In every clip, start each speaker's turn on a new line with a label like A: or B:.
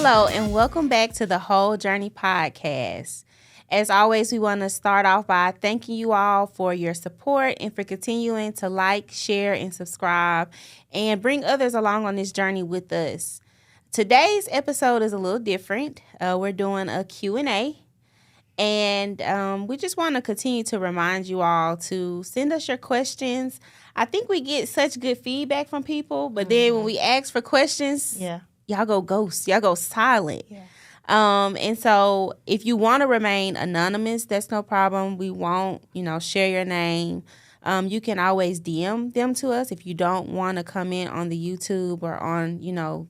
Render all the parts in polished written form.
A: Hello, and welcome back to the Whole Journey Podcast. As always, we want to start off by thanking you all for your support and for continuing to like, share, and subscribe and bring others along on this journey with us. Today's episode is a little different. We're doing a Q&A, and we just want to continue to remind you all to send us your questions. I think we get such good feedback from people, but then when we ask for questions, y'all go ghost. Y'all go silent. Yeah. And so if you want to remain anonymous, that's no problem. We won't, share your name. You can always DM them to us if you don't want to comment on the YouTube or on,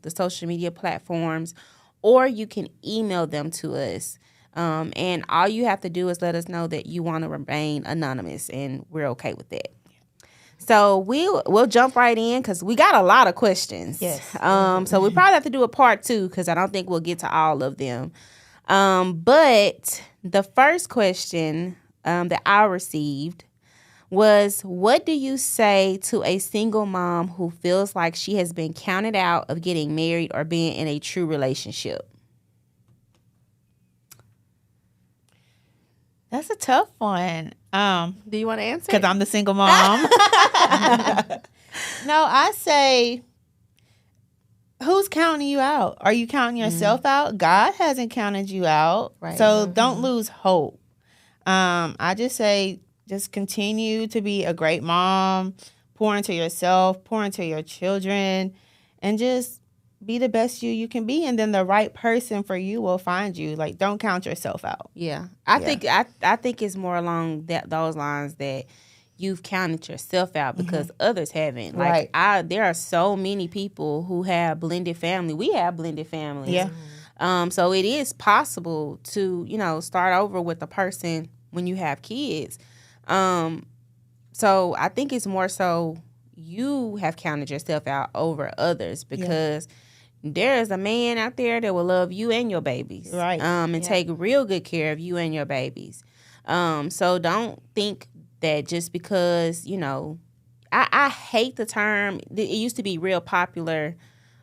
A: the social media platforms, or you can email them to us. And all you have to do is let us know that you want to remain anonymous, and we're okay with that. So we'll jump right in because we got a lot of questions.
B: Yes.
A: So we probably have to do a part 2 because I don't think we'll get to all of them. But the first question that I received was, what do you say to a single mom who feels like she has been counted out of getting married or being in a true relationship?
B: That's a tough one.
A: Do you want to answer?
B: Because I'm the single mom. No, I say, who's counting you out? Are you counting yourself out? God hasn't counted you out.
A: Right.
B: So don't lose hope. I just say, just continue to be a great mom, pour into yourself, pour into your children, and just be the best you can be, and then the right person for you will find you. Like, don't count yourself out.
A: Yeah, I think it's more along those lines that you've counted yourself out because others haven't. Like, there are so many people who have blended family. We have blended families.
B: Yeah.
A: So it is possible to start over with a person when you have kids. So I think it's more so you have counted yourself out over others because. Yeah. There is a man out there that will love you and your babies.
B: Right.
A: And take real good care of you and your babies. So don't think that just because, I hate the term. It used to be real popular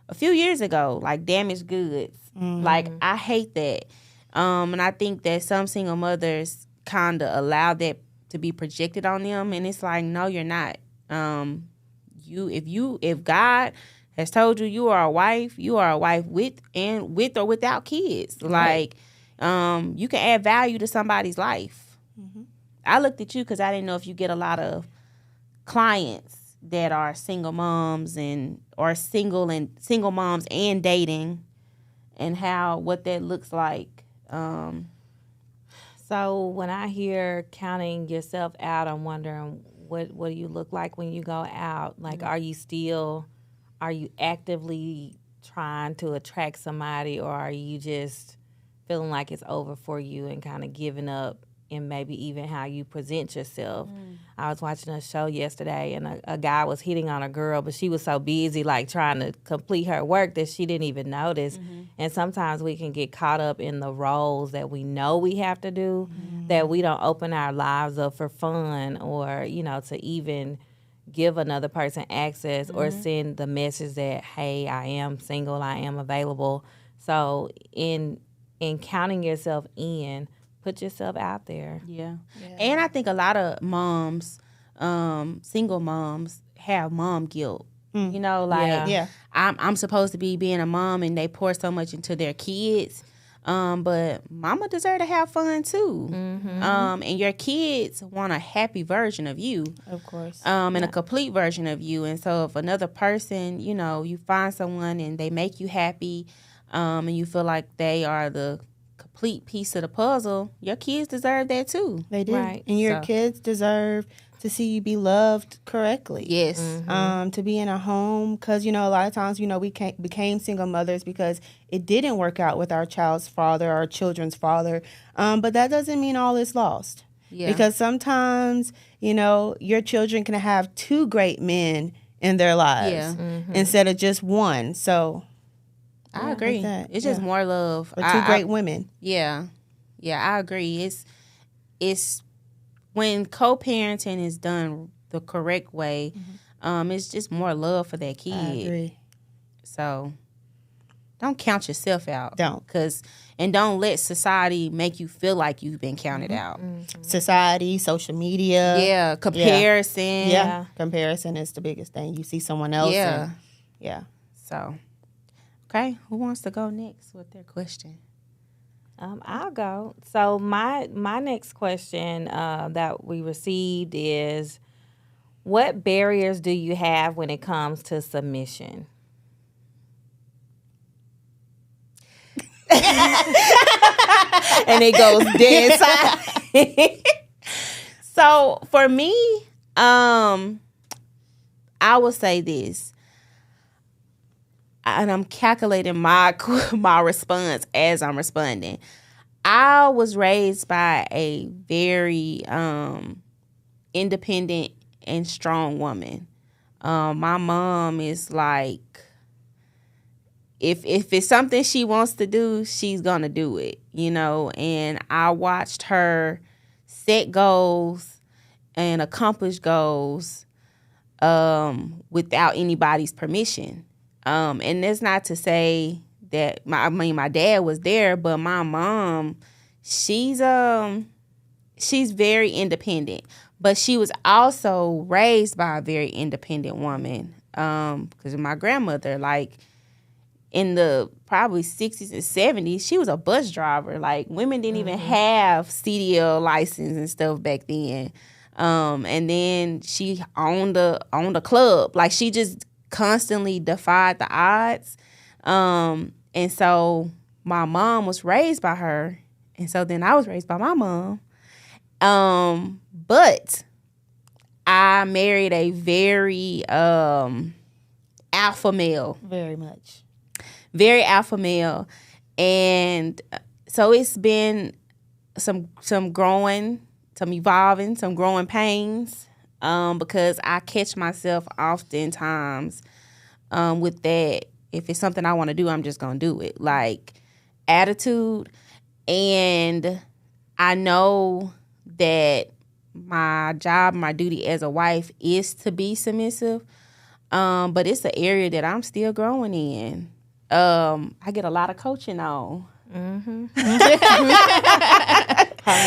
A: a few years ago, like damaged goods. Mm-hmm. Like, I hate that. And I think that some single mothers kind of allow that to be projected on them. And it's like, no, you're not. If God has told you are a wife, with or without kids.
B: Right.
A: Like, you can add value to somebody's life.
B: Mm-hmm.
A: I looked at you because I didn't know if you get a lot of clients that are single moms or single moms and dating, and what that looks like.
C: So when I hear counting yourself out, I'm wondering what do you look like when you go out? Like, are you actively trying to attract somebody, or are you just feeling like it's over for you and kind of giving up in maybe even how you present yourself? I was watching a show yesterday, and a guy was hitting on a girl, but she was so busy, like, trying to complete her work that she didn't even notice. And sometimes we can get caught up in the roles that we know we have to do, that we don't open our lives up for fun or, to even give another person access or send the message that, hey, I am single, I am available. So in counting yourself in, put yourself out there.
A: Yeah. And I think a lot of moms, single moms, have mom guilt. I'm supposed to be being a mom, and they pour so much into their kids. But mama deserve to have fun too. And your kids want a happy version of you.
B: Of course.
A: And a complete version of you. And so if another person, you find someone and they make you happy, and you feel like they are the complete piece of the puzzle, your kids deserve that too.
B: They do.
C: Right.
B: And your kids deserve to see you be loved correctly.
A: Yes.
B: To be in a home, because, a lot of times, we became single mothers because it didn't work out with our child's father, our children's father. But that doesn't mean all is lost. Yeah. Because sometimes, your children can have 2 great men in their lives instead of just one. So
A: I agree. It's just more love.
B: Or 2 great women.
A: Yeah. Yeah, I agree. It's when co-parenting is done the correct way, it's just more love for that kid.
B: I agree.
A: So, don't count yourself out.
B: Don't.
A: And don't let society make you feel like you've been counted out.
B: Society, social media.
A: Yeah, comparison.
B: Yeah. Comparison is the biggest thing. You see someone else.
A: Yeah.
B: Yeah.
A: So, okay, who wants to go next with their question?
C: I'll go. So my next question that we received is, what barriers do you have when it comes to submission?
A: And it goes dead silent. So for me, I will say this, and I'm calculating my response as I'm responding. I was raised by a very independent and strong woman. My mom is like, if it's something she wants to do, she's gonna do it, and I watched her set goals and accomplish goals without anybody's permission. And that's not to say that my dad was there, but my mom, she's very independent, but she was also raised by a very independent woman. Because my grandmother, like, in the probably 60s and 70s, she was a bus driver. Like, women didn't even have CDL license and stuff back then. And then she owned a club. Like, she just constantly defied the odds. And so my mom was raised by her. And so then I was raised by my mom. But I married a very alpha male.
B: Very much.
A: Very alpha male. And so it's been some growing, some evolving, some growing pains, because I catch myself oftentimes with that. If it's something I want to do, I'm just going to do it. Like, attitude. And I know that my job, my duty as a wife is to be submissive, but it's an area that I'm still growing in. I get a lot of coaching on.
C: A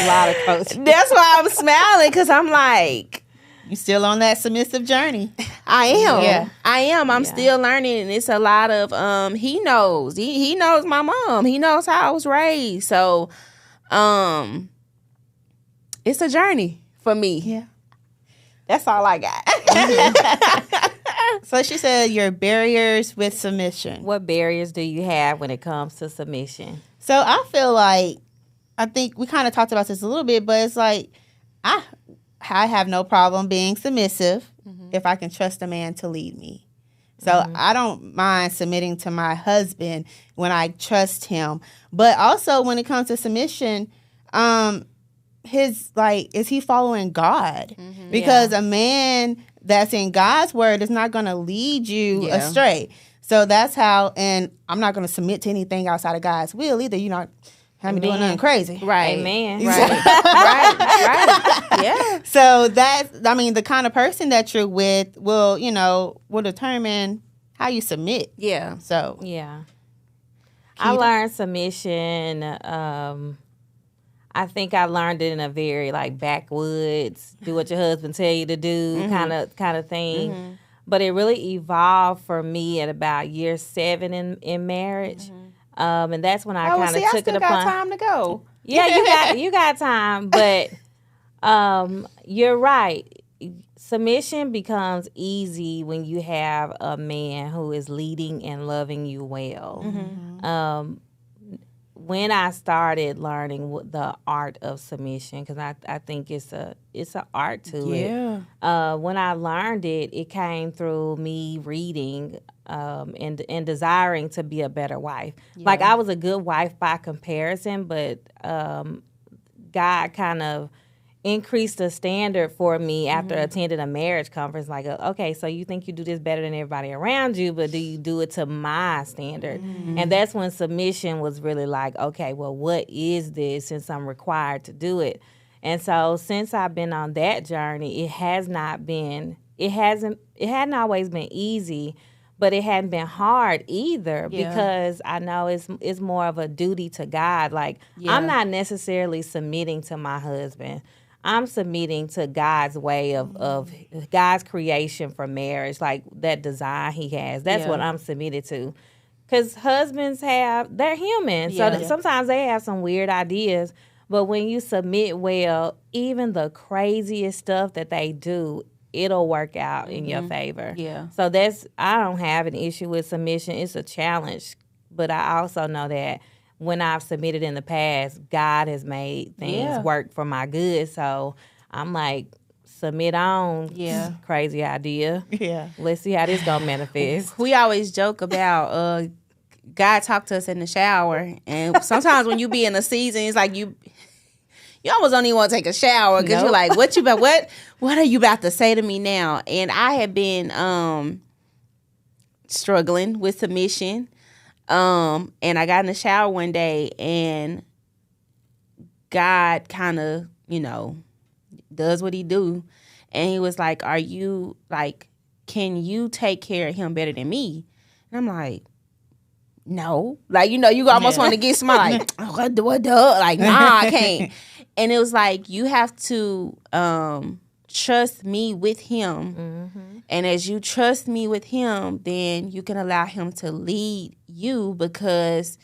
C: lot of coaching.
A: That's why I'm smiling, because I'm like,
B: You still on that submissive journey?
A: I am.
B: Yeah.
A: I am. I'm still learning, and it's a lot of he knows. He knows my mom. He knows how I was raised. So it's a journey for me.
B: Yeah.
A: That's all I got.
B: So she said your barriers with submission.
C: What barriers do you have when it comes to submission?
B: So I feel like, I think we kind of talked about this a little bit, but it's like I have no problem being submissive if I can trust a man to lead me. So I don't mind submitting to my husband when I trust him. But also when it comes to submission, is he following God? Because a man that's in God's word is not going to lead you astray. So that's how, and I'm not going to submit to anything outside of God's will either. You're not have me doing nothing crazy.
A: Right.
C: Amen.
A: Right. right. Yeah.
B: So the kind of person that you're with will determine how you submit.
A: Yeah.
B: So
C: Yeah. I learned submission. I think I learned it in a very backwoods, do what your husband tell you to do kind of thing. But it really evolved for me at about year 7 in marriage. And that's when I kind of took it upon.
A: Got time to go.
C: Yeah, you got time, but you're right. Submission becomes easy when you have a man who is leading and loving you well. When I started learning the art of submission, because I think it's an art to it. When I learned it, it came through me reading and desiring to be a better wife. Like, I was a good wife by comparison, but God kind of increased the standard for me after attending a marriage conference. Like, okay, so you think you do this better than everybody around you, but do you do it to my standard? And that's when submission was really like, okay, well, what is this, since I'm required to do it? And so since I've been on that journey, it hadn't always been easy, but it hadn't been hard either because I know it's more of a duty to God. Like I'm not necessarily submitting to my husband. I'm submitting to God's way of God's creation for marriage, like that design he has. That's what I'm submitted to. Because husbands they're human. So sometimes they have some weird ideas. But when you submit well, even the craziest stuff that they do, it'll work out in your favor.
A: Yeah.
C: So I don't have an issue with submission. It's a challenge. But I also know that when I've submitted in the past, God has made things work for my good. So I'm like, submit on.
A: Yeah.
C: Crazy idea.
B: Yeah.
C: Let's see how this gonna manifest.
A: We always joke about God talk to us in the shower, and sometimes when you be in a season, it's like you almost don't even want to take a shower because you're like, what are you about to say to me now? And I have been struggling with submission, and I got in the shower one day, and God kind of does what he do, and he was like, "Are you can you take care of him better than me?" And I'm like, no, you almost want to get somebody like, what, like, nah, I can't. And it was like, you have to trust me with him. And as you trust me with him, then you can allow him to lead you, because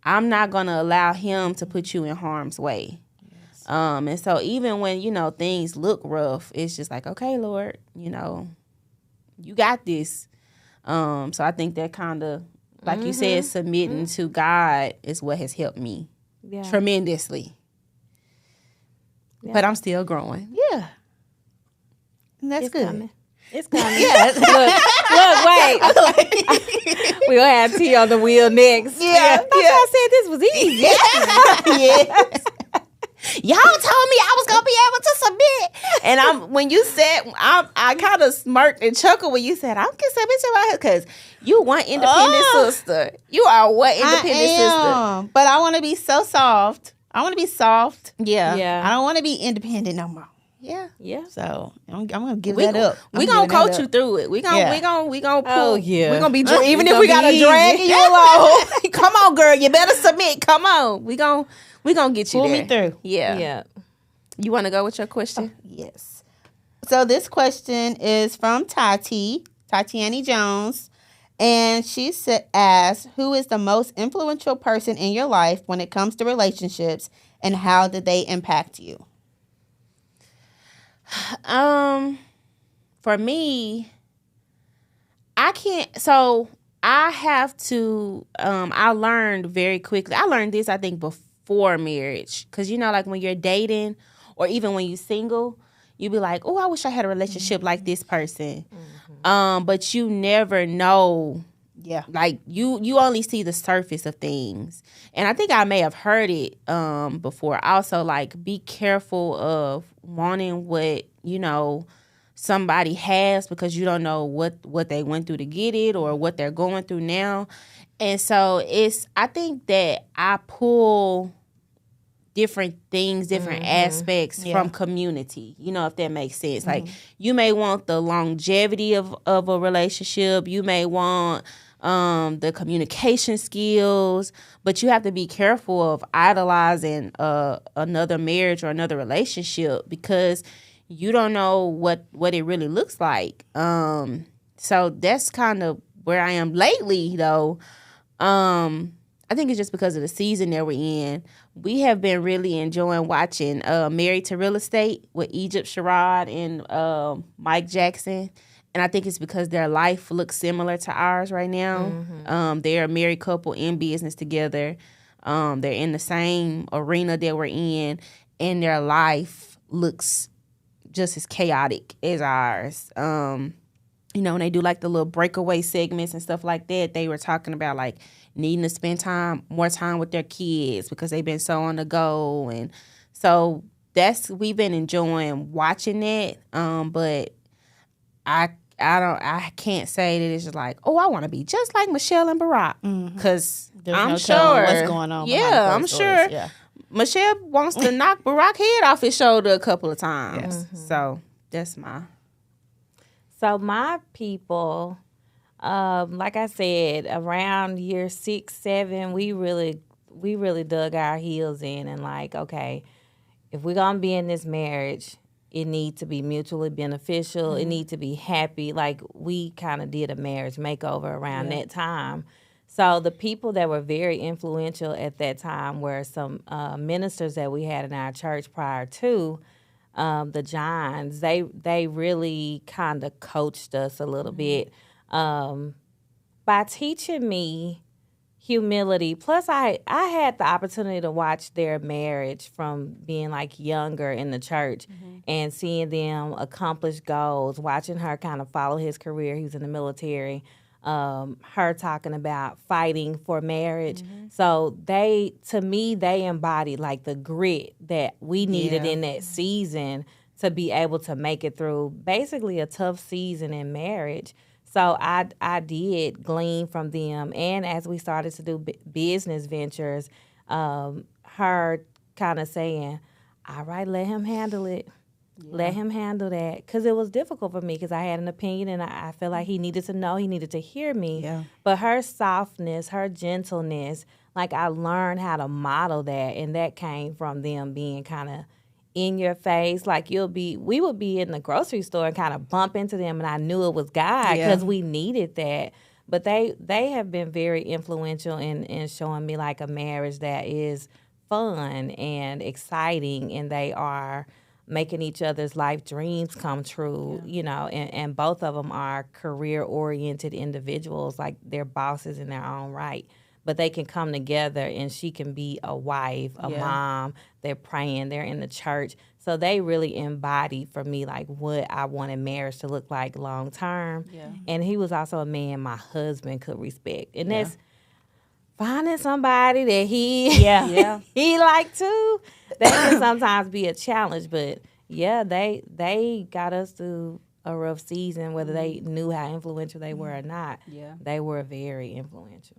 A: I'm not going to allow him to put you in harm's way. Yes. And so even when, things look rough, it's just like, okay, Lord, you got this. So I think that kind of, like you said, submitting to God is what has helped me tremendously. Yeah. But I'm still growing.
B: Yeah. And that's good.
C: Coming. It's coming. Look, wait. We'll have tea on the wheel next.
A: Yeah.
C: I said this was easy.
A: Yes. Y'all told me I was gonna be able to submit, and when you said, I kind of smirked and chuckled when you said I can submit to my husband, because you one independent sister. You are one independent sister.
B: But I want to be so soft. I want to be soft.
A: Yeah.
B: I don't want to be independent no more.
A: Yeah.
B: So I'm gonna give that up.
A: We gonna coach you through it. We gonna pull.
C: Oh, yeah.
A: We gonna be even if we gotta drag you along. Come on, girl. You better submit. Come on. We gonna get you
B: pull
A: there.
B: me through.
C: Yeah.
A: You want to go with your question?
B: Yes. So this question is from Tatiana Jones, and she asks, "Who is the most influential person in your life when it comes to relationships, and how did they impact you?"
A: For me, I have to, I learned very quickly. I learned this, I think, before marriage. Because, like when you're dating or even when you're single, you be like, oh, I wish I had a relationship like this person. But you never know.
B: Yeah.
A: Like you only see the surface of things. And I think I may have heard it before. Also, like, be careful of wanting what, somebody has, because you don't know what they went through to get it or what they're going through now. And so I think that I pull different things, different aspects from community, if that makes sense. Like, you may want the longevity of a relationship. You may want the communication skills, but you have to be careful of idolizing another marriage or another relationship, because you don't know what it really looks like. So that's kind of where I am lately, though. I think it's just because of the season that we're in. We have been really enjoying watching Married to Real Estate with Egypt Sherrod and Mike Jackson. And I think it's because their life looks similar to ours right now. They're a married couple in business together. They're in the same arena that we're in, and their life looks just as chaotic as ours. When they do like the little breakaway segments and stuff like that, they were talking about like needing to spend more time with their kids because they've been so on the go. And so we've been enjoying watching that. But I can't say that it's just like, oh, I want to be just like Michelle and Barack, because I'm sure
B: what's going on.
A: Yeah, I'm sure. Yeah. Michelle wants to knock Barack's head off his shoulder a couple of times. So that's my
C: So my people, Like I said, around year 6, 7, we really dug our heels in and like, okay, if we're gonna be in this marriage, it needs to be mutually beneficial. It needs to be happy. Like we kind of did a marriage makeover around that time. So the people that were very influential at that time were some ministers that we had in our church prior to the Johns. They really kind of coached us a little bit by teaching me humility. Plus, I had the opportunity to watch their marriage from being like younger in the church and seeing them accomplish goals, watching her kind of follow his career. He was in the military. Her talking about fighting for marriage. So to me, they embodied like the grit that we needed in that season to be able to make it through basically a tough season in marriage. So I did glean from them. And as we started to do business ventures, her kind of saying, all right, let him handle it. Yeah. Let him handle that. Because it was difficult for me because I had an opinion and I felt like he needed to know, he needed to hear me. Yeah. But her softness, her gentleness, like I learned how to model that. And that came from them being kind of in your face. Like we would be in the grocery store and kind of bump into them and I knew it was God because we needed that. But they have been very influential in showing me like a marriage that is fun and exciting, and they are making each other's life dreams come true, you know, and both of them are career-oriented individuals, like they're bosses in their own right. But they can come together and she can be a wife, a mom, they're praying, they're in the church. So they really embody for me like what I wanted marriage to look like long term. Yeah. And he was also a man my husband could respect. And that's finding somebody that he he liked too. That can sometimes be a challenge, but they got us through a rough season, whether they knew how influential they were or not. Yeah. They were very influential.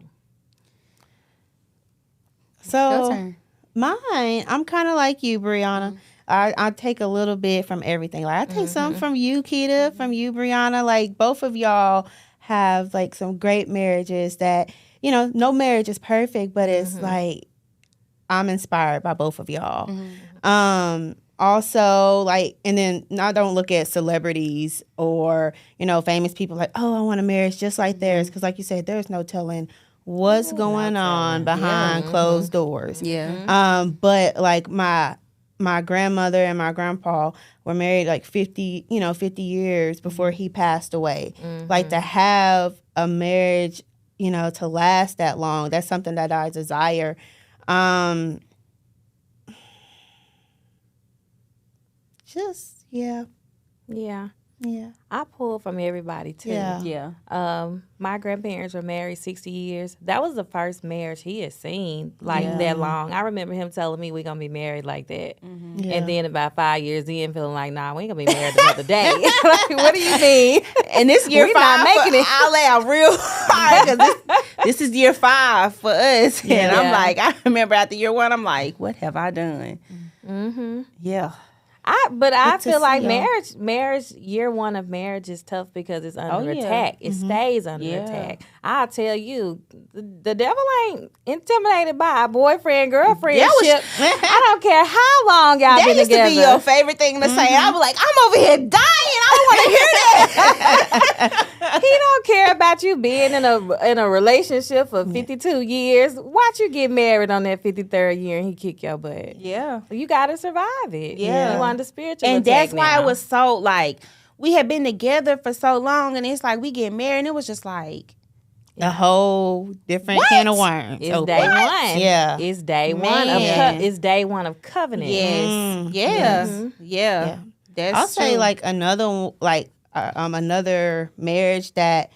B: So mine, I'm kind of like you, Breonna. I take a little bit from everything. Like I take some from you, Keita, from you, Breonna. Like both of y'all have like some great marriages that, you know, no marriage is perfect, but it's like I'm inspired by both of y'all. Also, like, and then I don't look at celebrities or, you know, famous people like, oh, I want a marriage just like theirs. Because like you said, there's no telling what's going on behind closed doors. Yeah. But like my grandmother and my grandpa were married like 50 years before he passed away. Like to have a marriage, you know, to last that long, that's something that I desire. Yeah.
C: I pull from everybody too. Yeah. My grandparents were married 60 years. That was the first marriage he had seen like that long. I remember him telling me we're gonna be married like that. And then about 5 years in, feeling like, nah, we ain't gonna be married another day. Like, what do you mean?
A: And this year
C: we
A: 5
C: not making it.
A: I'll lay out real hard because this is year 5 for us. And I'm like, I remember after year 1, I'm like, what have I done? Yeah.
C: I feel like marriage, year 1 of marriage is tough because it's under attack. It stays under attack. I'll tell you, the devil ain't intimidated by a boyfriend, girlfriend ship. I don't care how long y'all been together.
A: That used to be your favorite thing to say. I was like, I'm over here dying. I don't want to hear that.
C: He don't care about you being in a relationship for 52 years. Watch you get married on that 53rd year and he kick your butt. Yeah. You got to survive it. Yeah. You want the spiritual
A: and that's why
C: now.
A: It was so like we had been together for so long and it's like we get married and it was just like
B: a whole different can of worms.
C: It's day one. Yeah. It's day one of it's day one of covenant.
A: Yes. That's
B: I'll say like another marriage that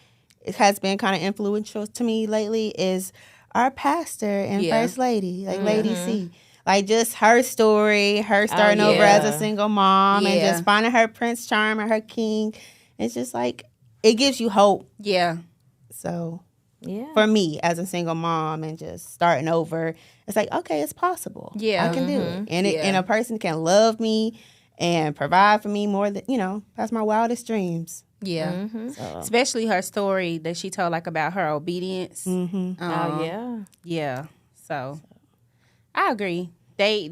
B: has been kind of influential to me lately is our pastor and first lady, like Lady C. Like just her story, her starting over as a single mom and just finding her Prince Charm and her king. It's just like, it gives you hope. Yeah. So for me as a single mom and just starting over, it's like, okay, it's possible. Yeah. I can do it. And and a person can love me and provide for me more than, past my wildest dreams.
A: Yeah.
B: So.
A: Especially her story that she told like about her obedience.
C: Oh yeah.
A: Yeah. So I agree. They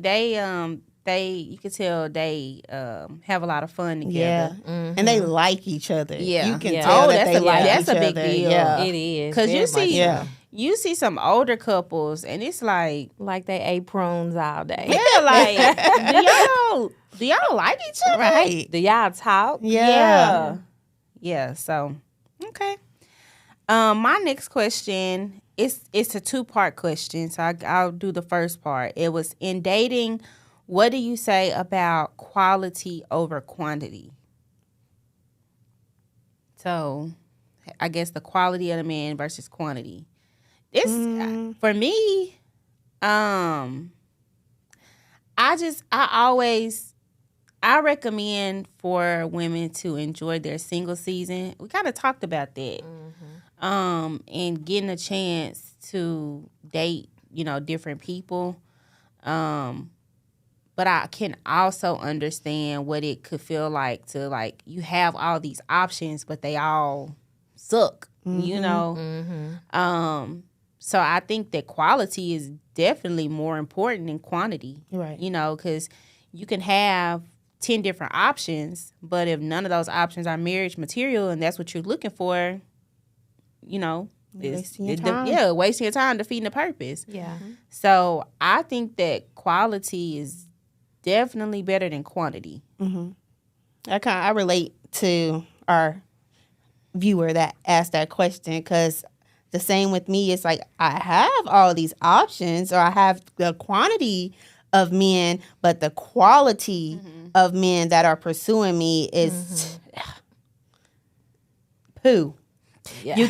A: you could tell they have a lot of fun together.
B: Yeah. And they like each other.
A: Yeah.
B: You can
C: Yeah.
B: tell
A: Oh,
B: that they like
A: that's
B: each
A: a big
B: other.
A: deal.
B: Yeah.
C: It is.
A: Because you
C: very much
A: see
C: so.
A: you see some older couples and it's like
C: Like they ate prunes all day.
A: yeah, like do y'all like each other?
B: Right.
C: Do y'all talk?
B: Yeah.
A: Yeah, so okay. My next question it's a 2-part question, so I'll do the first part. It was, in dating, what do you say about quality over quantity? So, I guess the quality of the man versus quantity. This for me, I recommend for women to enjoy their single season. We kind of talked about that. And getting a chance to date, different people. But I can also understand what it could feel like to, like, you have all these options, but they all suck, So I think that quality is definitely more important than quantity.
B: Right.
A: Because you can have 10 different options, but if none of those options are marriage material and that's what you're looking for,
B: wasting your time.
A: wasting your time, defeating the purpose.
C: Yeah.
A: So I think that quality is definitely better than quantity.
B: I relate to our viewer that asked that question, because the same with me. It's like I have all these options, or I have the quantity of men, but the quality of men that are pursuing me is poo.
C: Yeah.
A: You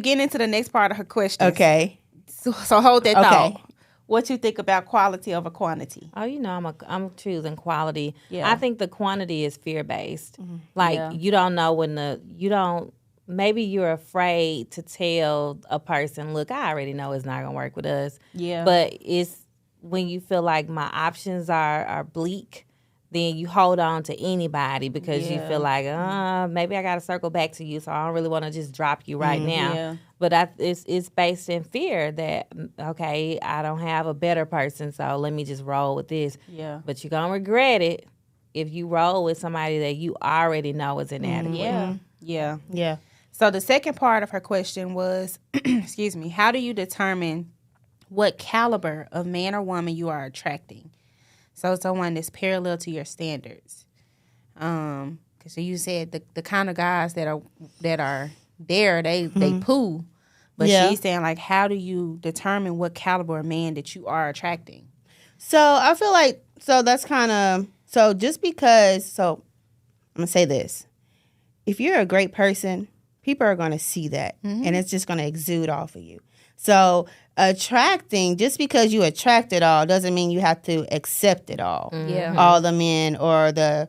A: get into the next part of her question.
B: Okay.
A: So hold that
B: Okay.
A: thought. What you think about quality over quantity?
C: Oh, I'm choosing quality.
A: Yeah.
C: I think the quantity is fear based. Like you don't know maybe you're afraid to tell a person, look, I already know it's not gonna work with us.
A: Yeah.
C: But it's when you feel like my options are bleak, then you hold on to anybody because you feel like, maybe I got to circle back to you, so I don't really want to just drop you right now.
A: Yeah.
C: But it's based in fear that, okay, I don't have a better person, so let me just roll with this.
A: Yeah.
C: But you're going to regret it if you roll with somebody that you already know is inadequate.
A: Yeah. So the second part of her question was, excuse me, how do you determine what caliber of man or woman you are attracting? So someone that's parallel to your standards. Because you said the kind of guys that are there, they poo. But she's saying, like, how do you determine what caliber of man that you are attracting?
B: So I feel like, that's kind of, just because, I'm going to say this. If you're a great person, people are going to see that. And it's just going to exude off of you. So attracting, just because you attract it all doesn't mean you have to accept it all. All the men, or the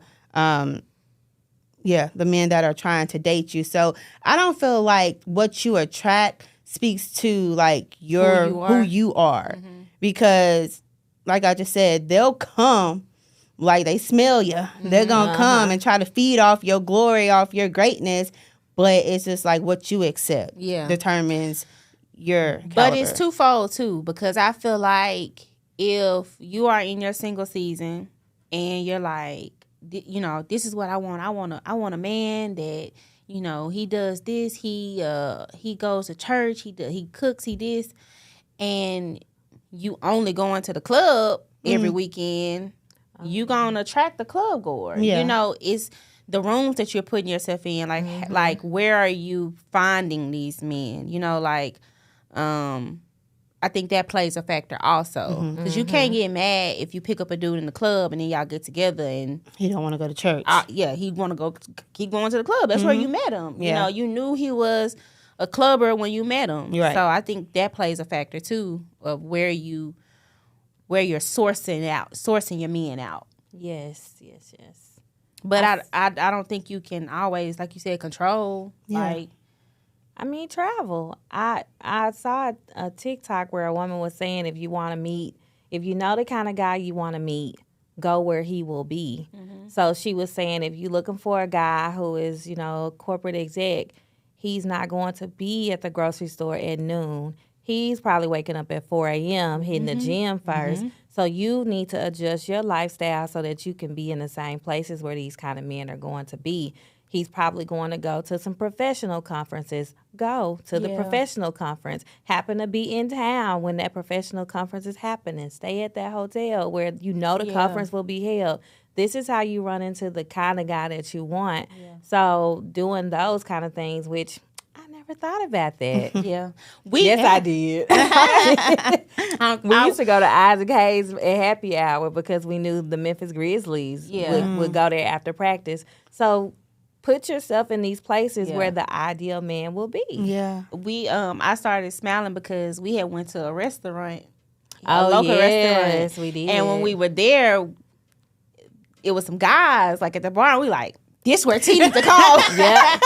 B: men that are trying to date you. So I don't feel like what you attract speaks to like who you are. Because like I just said, they'll come like they smell you. They're going to come and try to feed off your glory, off your greatness. But it's just like what you accept determines your caliber.
A: But it's twofold too, because I feel like if you are in your single season and you're like, this is what I want. I want a man that, he does this. He goes to church. He cooks. He this, and you only going to the club every weekend. You gonna attract the club goer.
B: Yeah.
A: It's the rooms that you're putting yourself in. Like where are you finding these men? I think that plays a factor also, because you can't get mad if you pick up a dude in the club and then y'all get together and
B: he don't want to go to church.
A: He want to keep going to the club. That's where you met him.
B: Yeah.
A: You knew he was a clubber when you met him.
B: Right.
A: So I think that plays a factor too of where you're sourcing your men out.
C: Yes.
A: But I don't think you can always, like you said, control.
B: Yeah.
C: Travel. I saw a TikTok where a woman was saying, if you know the kind of guy you want to meet, go where he will be. So she was saying if you're looking for a guy who is, a corporate exec, he's not going to be at the grocery store at noon. He's probably waking up at 4 a.m., hitting the gym first. So you need to adjust your lifestyle so that you can be in the same places where these kind of men are going to be. He's probably going to go to some professional conferences. Go to the professional conference. Happen to be in town when that professional conference is happening. Stay at that hotel where the conference will be held. This is how you run into the kind of guy that you want. Yeah. So doing those kind of things, which I never thought about that. Yes, I did. We used to go to Isaac Hayes at happy hour because we knew the Memphis Grizzlies would go there after practice. So put yourself in these places where the ideal man will be.
A: Yeah. I started smiling because we had went to a restaurant.
C: A local restaurant. We did.
A: And when we were there, it was some guys like at the bar, and we like, this where T needs to come. Like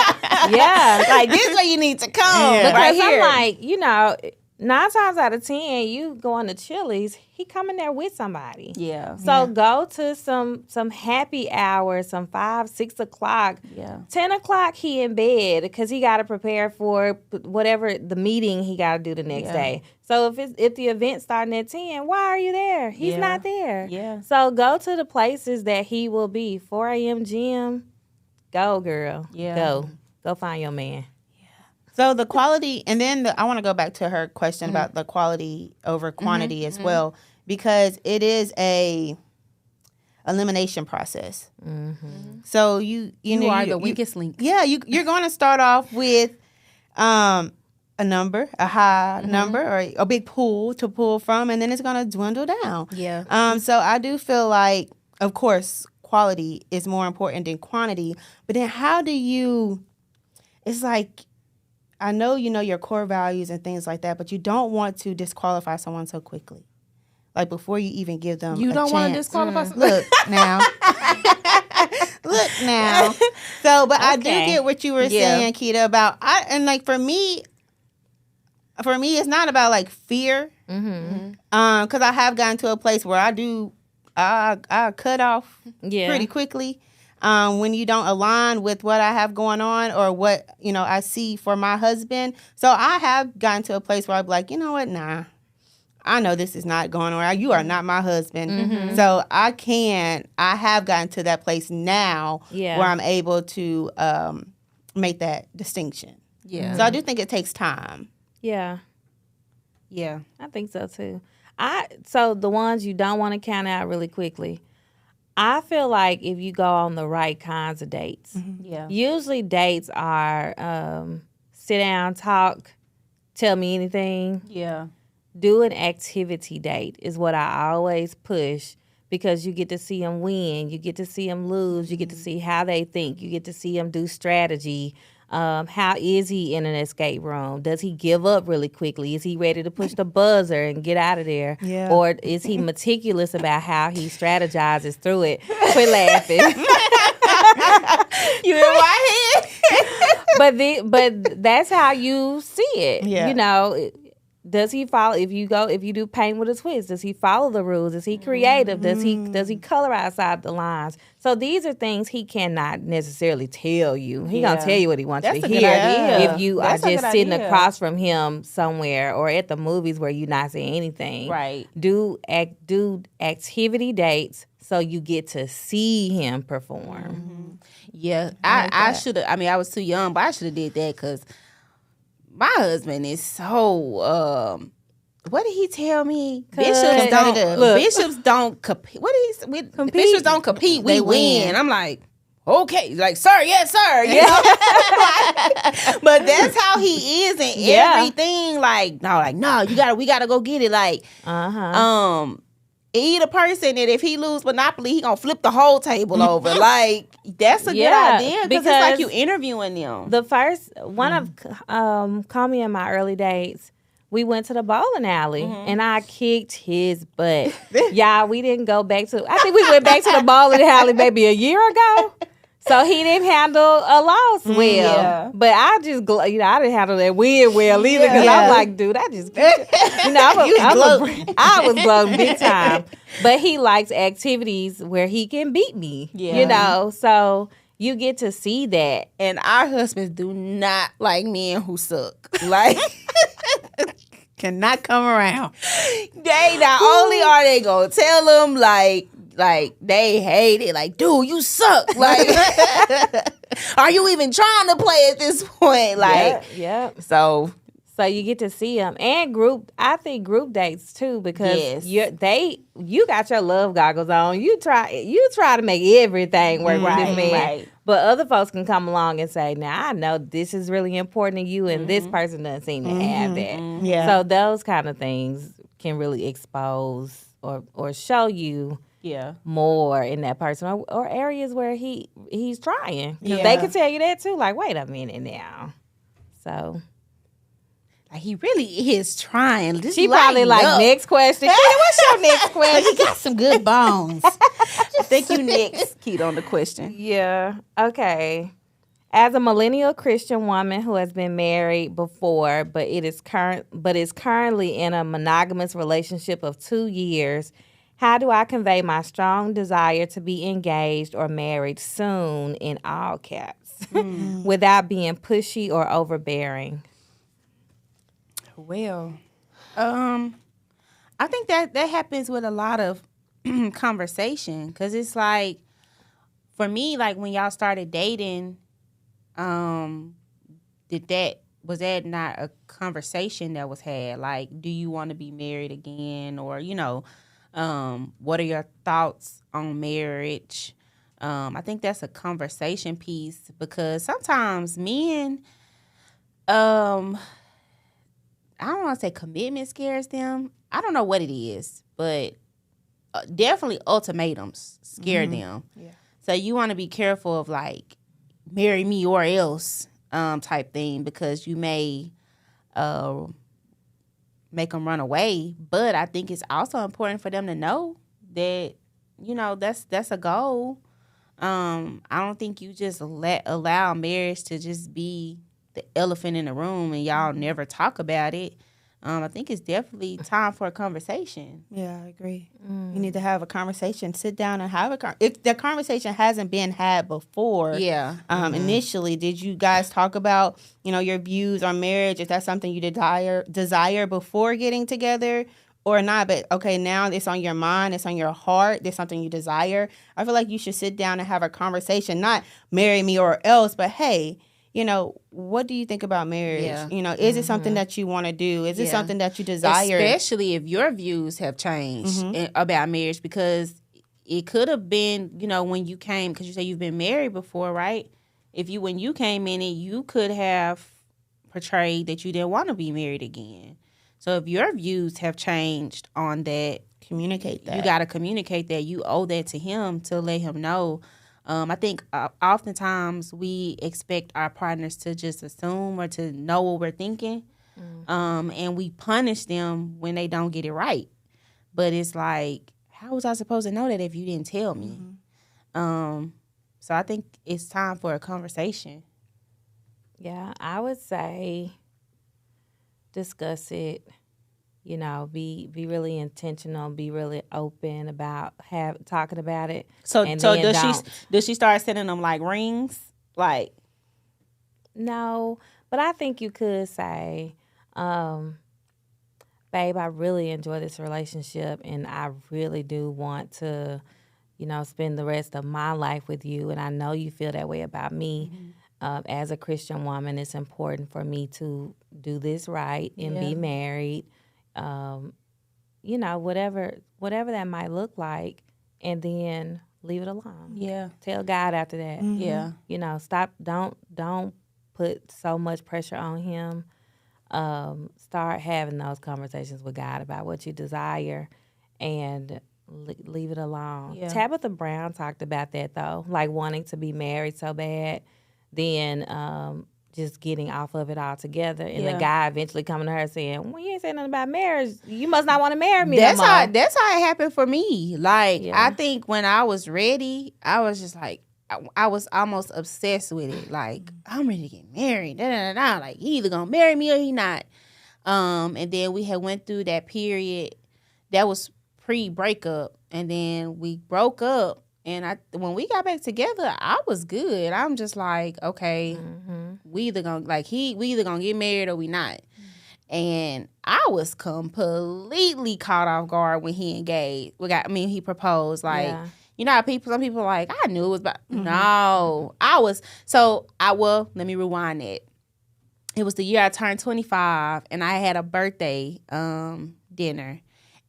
A: this where you need to come.
C: Because
A: right here.
C: I'm like, 9 times out of 10, you going to Chili's, he coming there with somebody.
A: Yeah.
C: So go to some happy hours, some 5, 6 o'clock.
A: Yeah.
C: 10 o'clock, he in bed because he got to prepare for whatever the meeting he got to do the next day. So if the event's starting at 10, why are you there? He's not there.
A: Yeah.
C: So go to the places that he will be. 4 a.m. gym, go, girl.
A: Yeah.
C: Go find your man.
B: So the quality, and then I want to go back to her question about the quality over quantity as well, because it is a elimination process. So you
A: are the weakest link.
B: Yeah, you're going to start off with a number, a high number, or a big pool to pull from, and then it's going to dwindle down.
A: Yeah.
B: So I do feel like, of course, quality is more important than quantity, but then how do you? It's like, I know you know your core values and things like that, but you don't want to disqualify someone so quickly. Like before you even give them
A: You
B: a
A: don't want to
B: chance.
A: disqualify someone?
B: Look now. Look now. So, but I do get what you were saying, Keita, about, for me, it's not about like fear. Because I have gotten to a place where I cut off pretty quickly. When you don't align with what I have going on or what, I see for my husband. So I have gotten to a place where I'm like, you know what? Nah, I know this is not going on. You are not my husband. So I have gotten to that place now where I'm able to make that distinction. Yeah. So I do think it takes time.
C: Yeah.
A: Yeah.
C: I think so too. So the ones you don't want to count out really quickly. I feel like if you go on the right kinds of dates, usually dates are sit down, talk, tell me anything.
A: Yeah.
C: Do an activity date is what I always push because you get to see them win. You get to see them lose. You get to see how they think. You get to see them do strategy. How is he in an escape room? Does he give up really quickly? Is he ready to push the buzzer and get out of there? Yeah. Or is he meticulous about how he strategizes through it? Quit laughing.
A: You in my head.
C: But that's how you see it.
B: Yeah.
C: Does he follow? If you do paint with a twist, does he follow the rules? Is he creative? Does he color outside the lines? So these are things he cannot necessarily tell you. He gonna tell you what he wants you to hear. If you are just sitting across from him somewhere or at the movies where you're not saying anything,
A: right?
C: Do activity dates so you get to see him perform.
A: Yeah, I should have. I mean, I was too young, but I should have did that because my husband is so. What did he tell me? Bishops don't compete. What did he say? Bishops don't compete. We win. I'm like, okay, like, sir, yes, sir. You know? But that's how he is in everything. Like, no, we gotta go get it. Like, he the person that if he lose Monopoly, he gonna flip the whole table over. Like, that's a good idea because it's like you interviewing them.
C: The first one of call me in my early days. We went to the bowling alley and I kicked his butt. Y'all, we didn't go back to. I think we went back to the bowling alley maybe a year ago. So he didn't handle a loss well.
A: Yeah.
C: But I just, I didn't handle that win well either because I'm like, dude, I just, I was gloating big time. But he likes activities where he can beat me, so you get to see that.
A: And our husbands do not like men who suck. Like,
B: Cannot come around.
A: they not only are they gonna tell them like they hate it, like, dude, you suck. Like, are you even trying to play at this point? Like, So
C: you get to see them and I think group dates too, because you got your love goggles on. You try to make everything work with this man.
A: Right.
C: But other folks can come along and say, now I know this is really important to you, and this person doesn't seem to have that.
B: Yeah.
C: So those kind of things can really expose or show you more in that person, or areas where he's trying. Because they can tell you that too. Like, wait a minute now. So
A: he really is trying. Just
C: she probably like, next question. Keita, what's your next question?
B: He got some good bones.
A: I think you next, Keita, on the question.
C: Yeah. Okay. As a millennial Christian woman who has been married before, but is currently in a monogamous relationship of 2 years, how do I convey my strong desire to be engaged or married soon, in all caps, without being pushy or overbearing?
A: Well, I think that happens with a lot of conversation, because it's like, for me, like when y'all started dating, was that not a conversation that was had? Like, do you want to be married again, or what are your thoughts on marriage? I think that's a conversation piece, because sometimes men, I don't want to say commitment scares them. I don't know what it is, but definitely ultimatums scare them. Yeah. So you want to be careful of like, marry me or else type thing, because you may make them run away. But I think it's also important for them to know that, that's a goal. I don't think you just allow marriage to just be the elephant in the room and y'all never talk about it. I think it's definitely time for a conversation.
B: Yeah, I agree. You need to have a conversation. Sit down and have if the conversation hasn't been had before. Initially, did you guys talk about, your views on marriage? If that's something you desire before getting together or not? But okay, now it's on your mind, it's on your heart, there's something you desire. I feel like you should sit down and have a conversation, not marry me or else, but hey, what do you think about marriage?
A: Yeah.
B: Is it something that you want to do? Is it something that you desire?
A: Especially if your views have changed about marriage, because it could have been, when you came, because you say you've been married before, right? When you came in it, you could have portrayed that you didn't want to be married again. So if your views have changed on that,
B: communicate that.
A: You got to communicate that. You owe that to him to let him know. I think oftentimes we expect our partners to just assume or to know what we're thinking, and we punish them when they don't get it right. But it's like, how was I supposed to know that if you didn't tell me? So I think it's time for a conversation.
C: Yeah, I would say discuss it. Be really intentional, be really open about talking about it.
A: So does she start sending them like rings? Like,
C: no, but I think you could say, babe, I really enjoy this relationship, and I really do want to, spend the rest of my life with you, and I know you feel that way about me. As a Christian woman, it's important for me to do this right and be married. Whatever that might look like, and then leave it alone.
A: Yeah.
C: Tell God after that.
A: Yeah.
C: Stop. Don't put so much pressure on him. Start having those conversations with God about what you desire, and leave it alone. Yeah. Tabitha Brown talked about that though, like wanting to be married so bad, then just getting off of it altogether, and the guy eventually coming to her saying, "Well, you ain't saying nothing about marriage. You must not want to marry me."
A: That's how it happened for me. Like, I think when I was ready, I was just like, I was almost obsessed with it. Like, I'm ready to get married. Da, da, da, da. Like, he either gonna marry me or he not. And then we had went through that period that was pre-breakup, and then we broke up. And when we got back together, I was good. I'm just like, okay, we either gonna get married or we not. And I was completely caught off guard when he engaged. He proposed. Like, you know how some people are like, I knew it was about. No, let me rewind it. It was the year I turned 25, and I had a birthday dinner,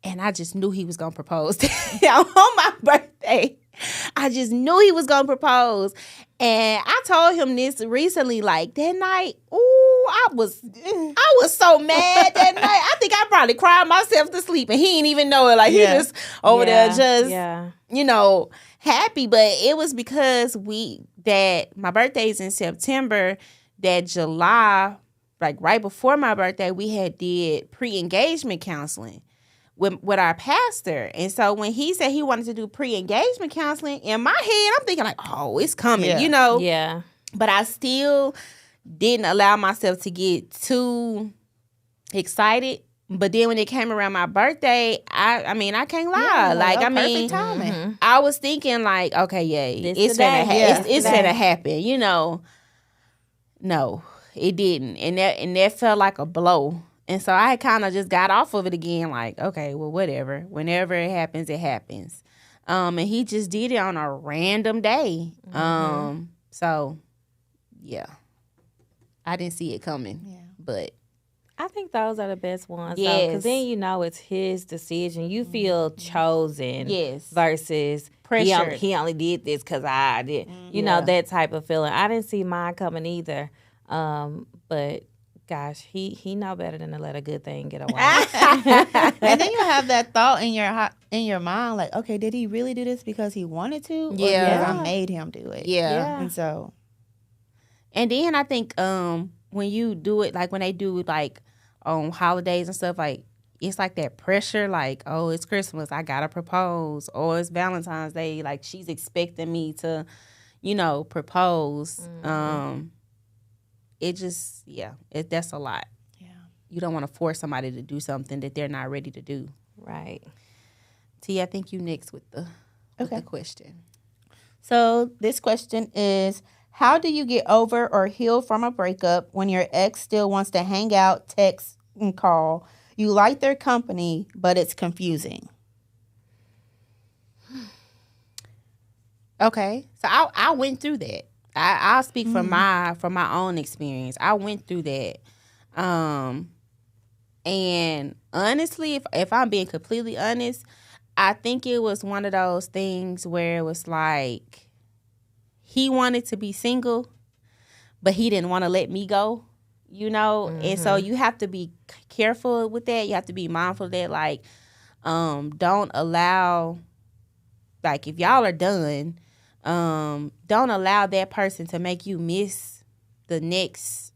A: and I just knew he was gonna propose on my birthday. I just knew he was gonna propose, and I told him this recently. Like that night, I was so mad that night. I think I probably cried myself to sleep, and he didn't even know it. Like he just over there, just happy. But it was because my birthday's in September. That July, like right before my birthday, we had did pre-engagement counseling with our pastor. And so when he said he wanted to do pre-engagement counseling, in my head, I'm thinking like, oh, it's coming, you know?
C: Yeah.
A: But I still didn't allow myself to get too excited. But then when it came around my birthday, I can't lie.
B: Perfect timing.
A: I was thinking like, okay, it's gonna happen, you know. No, it didn't. And that felt like a blow. And so I kind of just got off of it again, like, okay, well, whatever. Whenever it happens, it happens. And he just did it on a random day. So, yeah. I didn't see it coming. Yeah. But
C: I think those are the best ones.
A: Yes.
C: Because then you know it's his decision. You feel chosen.
A: Yes.
C: Versus
A: pressure.
C: He only did this because I did. You know, that type of feeling. I didn't see mine coming either. But gosh, he know better than to let a good thing get away.
B: And then you have that thought in your mind, like, okay, did he really do this because he wanted to? Or because I made him do it?
A: Yeah.
B: And so.
A: And then I think when you do it, like when they do like on holidays and stuff, like it's like that pressure, like, oh, it's Christmas, I gotta propose, or it's Valentine's Day, like she's expecting me to, propose. It just, that's a lot. Yeah, you don't want to force somebody to do something that they're not ready to do.
C: Right.
A: T, I think you next with the question.
B: So this question is, how do you get over or heal from a breakup when your ex still wants to hang out, text, and call? You like their company, but it's confusing.
A: Okay, so I went through that. I'll speak from my own experience. I went through that, and honestly, if I'm being completely honest, I think it was one of those things where it was like he wanted to be single, but he didn't want to let me go, And so you have to be careful with that. You have to be mindful of that. Like, don't allow, like, if y'all are done. Don't allow that person to make you miss the next,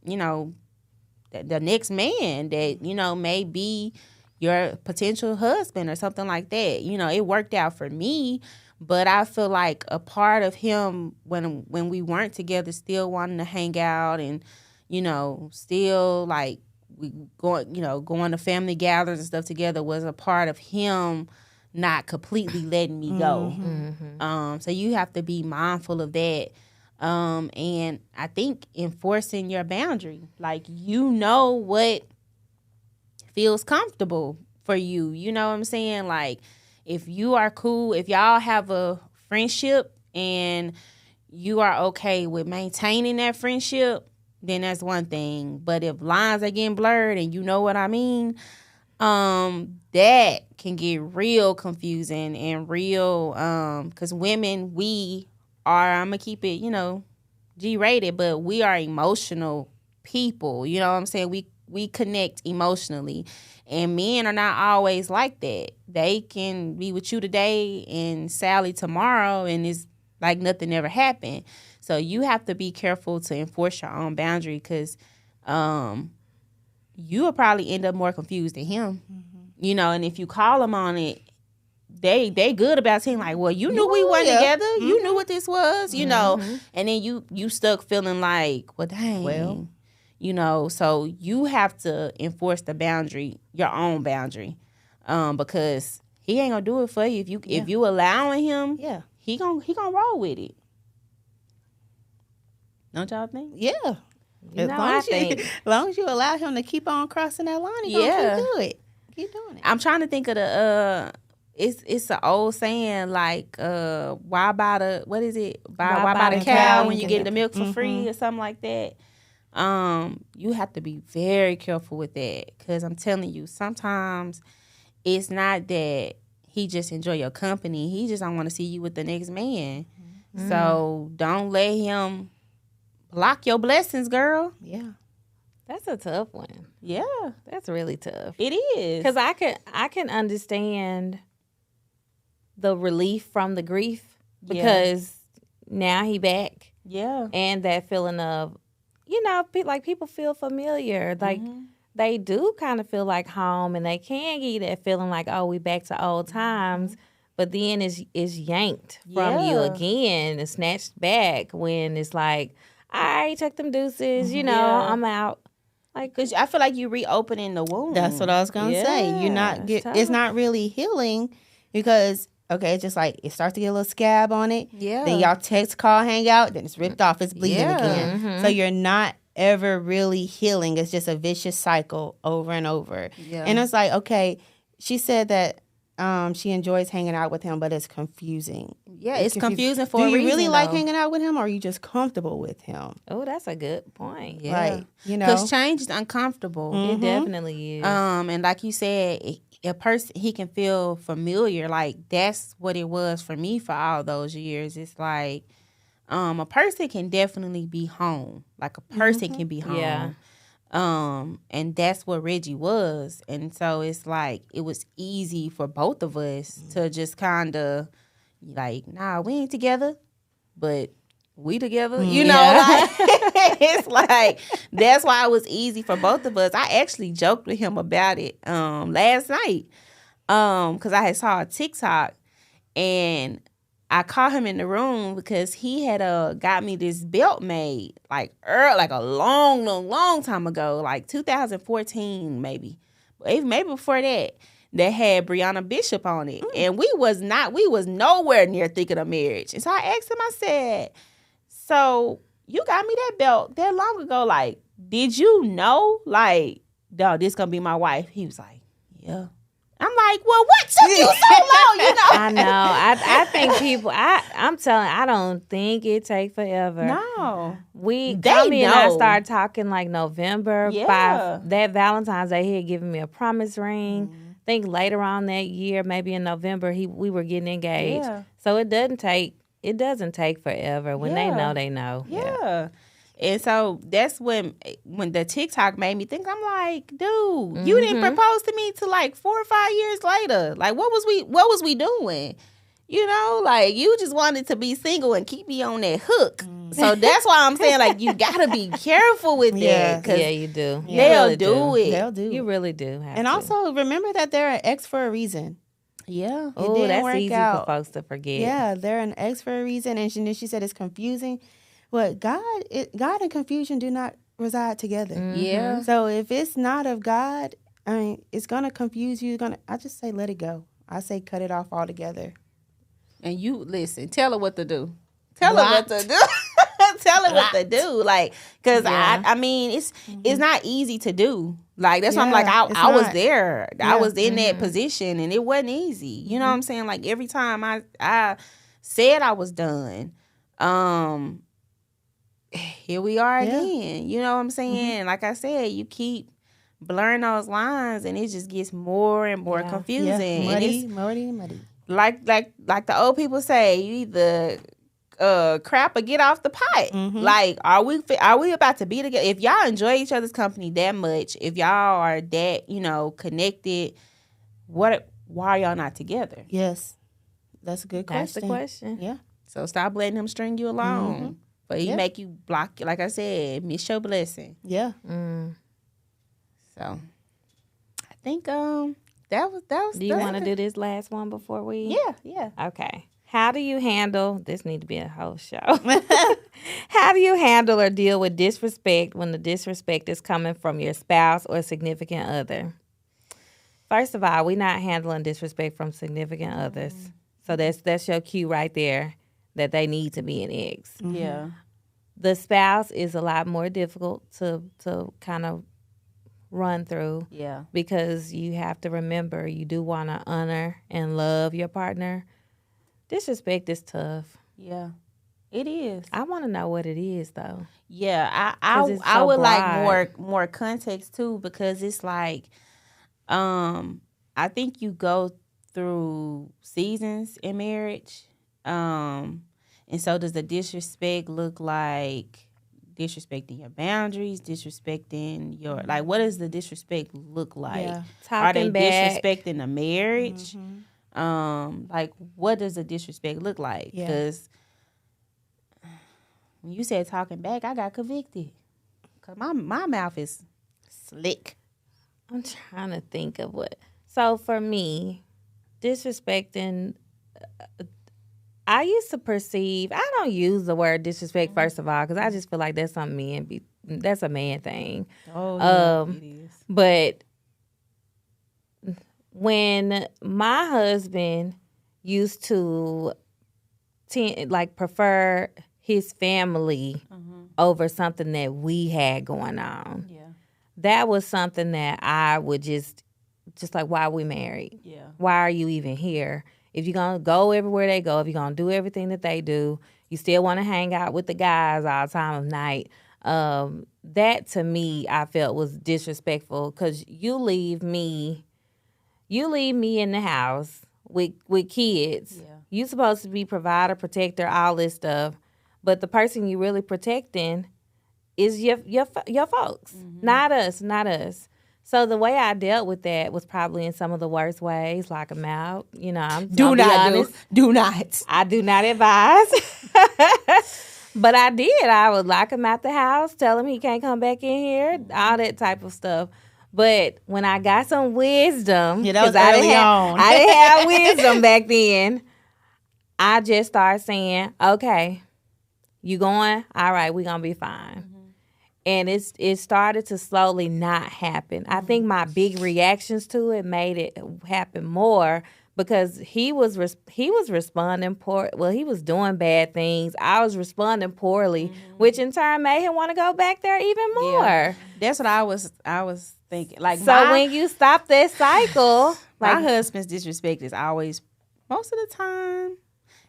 A: the next man that, may be your potential husband or something like that. It worked out for me, but I feel like a part of him when we weren't together still wanting to hang out and, still like we going to family gatherings and stuff together was a part of him not completely letting me go. So you have to be mindful of that. And I think enforcing your boundary, like, what feels comfortable for you. You know what I'm saying? Like, if you are cool, if y'all have a friendship and you are okay with maintaining that friendship, then that's one thing. But if lines are getting blurred and you know what I mean, that can get real confusing and real, because women, we are, I'm gonna keep it, G-rated, but we are emotional people. You know what I'm saying? We connect emotionally, and men are not always like that. They can be with you today and Sally tomorrow, and it's like nothing ever happened. So you have to be careful to enforce your own boundary, because you will probably end up more confused than him. And if you call him on it, they good about saying like, well, you knew we weren't together. You knew what this was, you know. And then you stuck feeling like, well, dang.
B: Well.
A: You know, so you have to enforce the boundary, your own boundary, because he ain't gonna do it for you. If you allowing him, he gonna roll with it. Don't y'all think?
B: Yeah. As long as you allow him to keep on crossing that line, he gonna keep doing it. Keep doing it.
A: I'm trying to think of the it's an old saying like why buy the what is it? Why buy the cow when you get the milk for free or something like that. You have to be very careful with that, because I'm telling you, sometimes it's not that he just enjoy your company. He just don't want to see you with the next man. So don't let him block your blessings, girl.
B: Yeah.
C: That's a tough one.
A: Yeah.
C: That's really tough.
A: It is.
C: Because I can understand the relief from the grief, because now he back.
A: Yeah.
C: And that feeling of, you know, like people feel familiar. Like they do kind of feel like home, and they can get you that feeling like, oh, we back to old times. But then it's yanked from you again and snatched back when it's like, all right, check them deuces, you know, I'm out. Like,
A: because I feel like you reopening the wound.
B: That's what I was gonna say. You're not it's not really healing, because it's just like it starts to get a little scab on it. Yeah. Then y'all text, call, hang out, then it's ripped off, it's bleeding again. So you're not ever really healing. It's just a vicious cycle over and over. Yeah. And it's like, okay, she said that she enjoys hanging out with him, but it's confusing.
A: Yeah, it's confusing for a reason.
B: Do you really like hanging out with him, or are you just comfortable with him?
C: Oh, that's a good point.
A: Yeah. Like, you know, because change is uncomfortable.
C: It definitely is.
A: And like you said, a person, he can feel familiar. Like that's what it was for me for all those years. It's like a person can definitely be home. Like a person can be home. Yeah. And that's what Reggie was. And so it's like it was easy for both of us to just kind of like, nah, we ain't together, but we together. You know, like it's like that's why it was easy for both of us. I actually joked with him about it last night because I had saw a TikTok, and I caught him in the room because he had got me this belt made like a long time ago, like 2014 maybe before that had Breonna Bishop on it. And we was nowhere near thinking of marriage. And so I asked him, I said, so you got me that belt that long ago, like, did you know, like, no, this gonna be my wife? He was like, yeah. I'm like, well, what took you so long? You know,
C: I know. I think people. I'm telling. I don't think it take forever.
A: No,
C: Tommy and I started talking like November. Yeah. By that Valentine's Day, he had given me a promise ring. I think later on that year, maybe in November, we were getting engaged. Yeah. So it doesn't take forever. When they know, they know.
A: Yeah. And so that's when the TikTok made me think. I'm like, dude, you didn't propose to me till like 4 or 5 years later. Like, what was we doing? You know, like you just wanted to be single and keep me on that hook. So that's why I'm saying, like, you gotta be careful with that.
C: Yeah, you do.
A: They'll do it.
B: They'll do.
C: You really do.
B: And also remember that they're an ex for a reason.
A: Yeah.
C: Oh, that's easy for folks to forget.
B: Yeah, they're an ex for a reason. And she said it's confusing. But God and confusion do not reside together.
A: Yeah.
B: So if it's not of God, I mean, it's gonna confuse you. I just say let it go. I say cut it off altogether.
A: And you listen. Tell her what to do. Tell her what to do. Tell her what to do. Like, because I mean, it's not easy to do. Like that's why I'm like I was there. I was in that position, and it wasn't easy. You know what I'm saying? Like every time I said I was done. Here we are again. You know what I'm saying? Like I said, you keep blurring those lines, and it just gets more and more confusing.
B: Muddy.
A: Like the old people say, you either crap or get off the pot. Like, are we about to be together? If y'all enjoy each other's company that much, if y'all are that connected, why are y'all not together?
B: Yes, that's a good question.
C: That's the question.
B: Yeah.
A: So stop letting him string you along. But he make you block, like I said, miss your blessing.
B: Yeah.
A: So I think
C: Do you want to do this last one before we?
A: Yeah.
C: Okay. How do you handle, this need to be a whole show. How do you handle or deal with disrespect when the disrespect is coming from your spouse or significant other? First of all, we're not handling disrespect from significant others. So that's your cue right there that they need to be an ex.
A: Yeah.
C: The spouse is a lot more difficult to kind of run through.
A: Yeah.
C: Because you have to remember you do want to honor and love your partner. Disrespect is tough.
A: Yeah. It is.
C: I want to know what it is though.
A: Yeah,
C: it's
A: I
C: so
A: would
C: broad.
A: like more context too, because it's like I think you go through seasons in marriage. And so does the disrespect look like disrespecting your boundaries, disrespecting your like what does the disrespect look like?
B: Yeah.
A: Are they
C: Talking back.
A: disrespecting the marriage? Like what does the disrespect look like?
B: Yeah.
A: Because when you said talking back, I got convicted. Cause my mouth is slick.
C: I'm trying to think of what. So for me, disrespecting, I used to perceive. I don't use the word disrespect first of all because I just feel like that's something that's a man thing.
A: Oh, it is.
C: But when my husband used to prefer his family over something that we had going on, that was something that I would just like, why are we married?
A: Yeah.
C: Why are you even here? If you're going to go everywhere they go, if you're going to do everything that they do, you still want to hang out with the guys all time of night. That to me, I felt was disrespectful because you leave me in the house with kids.
A: Yeah.
C: You supposed to be provider, protector, all this stuff. But the person you really protecting is your folks, not us. So the way I dealt with that was probably in some of the worst ways, lock them out. You know, I'm
A: Do not.
C: I do not advise. But I did. I would lock him out the house, tell him he can't come back in here, all that type of stuff. But when I got some wisdom,
B: Yeah, that was
C: I
B: early on.
C: I didn't have wisdom back then, I just started saying, okay, you going? All right, we're going to be fine. And it started to slowly not happen. I think my big reactions to it made it happen more because he was responding poor. Well, he was doing bad things. I was responding poorly, which in turn made him want to go back there even more.
A: Yeah. That's what I was thinking. Like
C: So when you stop that cycle,
A: my husband's disrespect is always most of the time,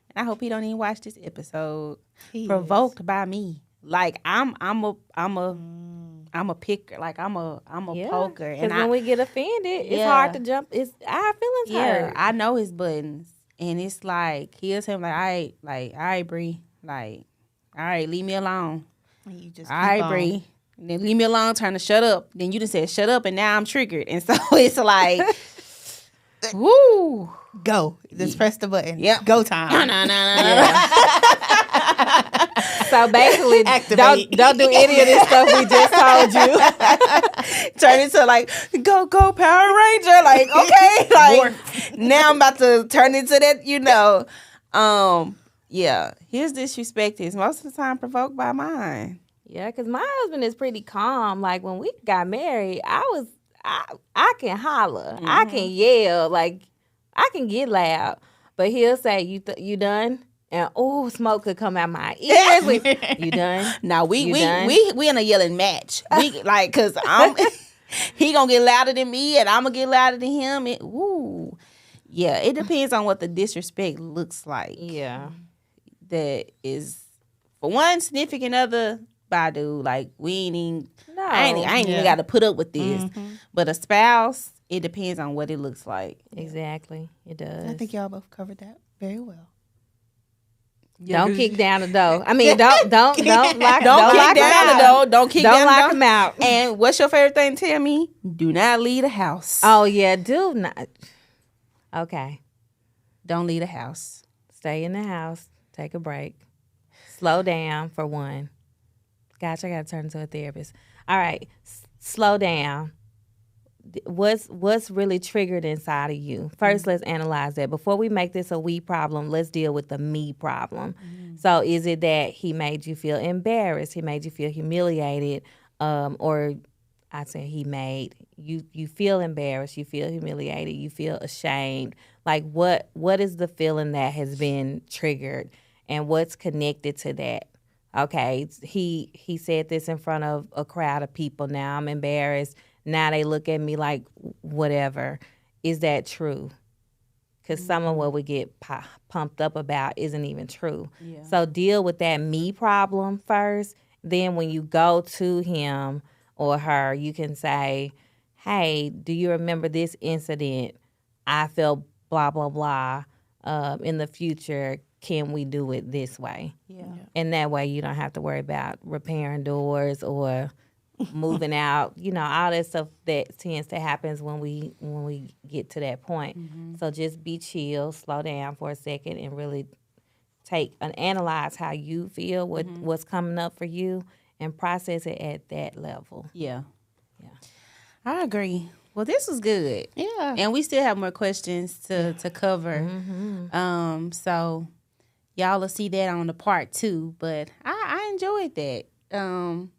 A: and I hope he don't even watch this episode. Provoked by me. Like I'm a picker. Like I'm a poker.
C: Because when we get offended, it's hard to jump. It's our feelings hurt.
A: I know his buttons, and it's like he'll tell me all right, Bree, like, all right, leave me alone.
B: And you just
A: all right, Bree. And then leave me alone. Turn to shut up. Then you just said shut up, and now I'm triggered, and so it's like, woo,
B: go. Just press the button.
A: Yep.
B: Go time.
A: No.
C: So basically, don't do any of this stuff we just told you.
A: Turn into like go Power Ranger. Like okay, like now I'm about to turn into that. You know, yeah. His disrespect is most of the time provoked by mine.
C: Yeah, because my husband is pretty calm. Like when we got married, I can holler, I can yell, like I can get loud, but he'll say, "You done?" And smoke could come out my ears. You done?
A: Now we in a yelling match. We like because he gonna get louder than me and I'm gonna get louder than him. Yeah. It depends on what the disrespect looks like.
C: Yeah,
A: that is for one significant other. Badu, like we ain't even.
C: No,
A: I ain't even got to put up with this. But a spouse, it depends on what it looks like.
C: Exactly, it does.
B: I think y'all both covered that very well.
C: Don't kick down the door. I mean, don't lock.
A: Don't
C: lock
A: kick down the door. Don't kick
C: don't
A: down
C: lock
A: the
C: them
A: door.
C: out.
A: And what's your favorite thing? Tell me. Do not leave the house.
C: Oh yeah, do not. Okay,
A: don't leave the house.
C: Stay in the house. Take a break. Slow down for one. Gosh, I gotta turn into a therapist. All right, slow down. what's really triggered inside of you. First, let's analyze that. Before we make this a we problem, let's deal with the me problem. So is it that he made you feel embarrassed? He made you feel humiliated? Or I say he made you feel embarrassed, you feel humiliated, you feel ashamed. Like what is the feeling that has been triggered and what's connected to that? Okay, he said this in front of a crowd of people. Now I'm embarrassed. Now they look at me like whatever. Is that true? Because some of what we get pumped up about isn't even true. Yeah. So deal with that me problem first. Then when you go to him or her, you can say, hey, do you remember this incident? I felt blah, blah, blah. In the future, can we do it this way? Yeah. And that way you don't have to worry about repairing doors or moving out, all that stuff that tends to happen when we get to that point. So just be chill, slow down for a second, and really take and analyze how you feel, what's coming up for you, and process it at that level.
A: Yeah. I agree. Well, this was good. Yeah. And we still have more questions to cover. So y'all will see that on the part 2. But I enjoyed that.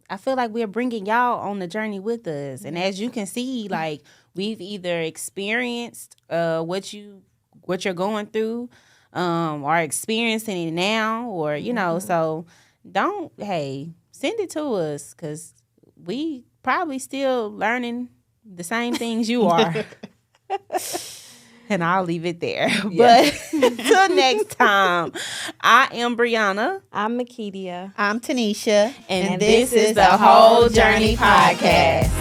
A: I feel like we're bringing y'all on the journey with us. And as you can see, like, we've either experienced what you're going through, or experiencing it now, or, so send it to us, because we probably still learning the same things you are. And I'll leave it there. Yeah. But till next time, I am Breonna.
C: I'm Meketia.
B: I'm Tanisha.
A: And this is the Whole Journey Podcast.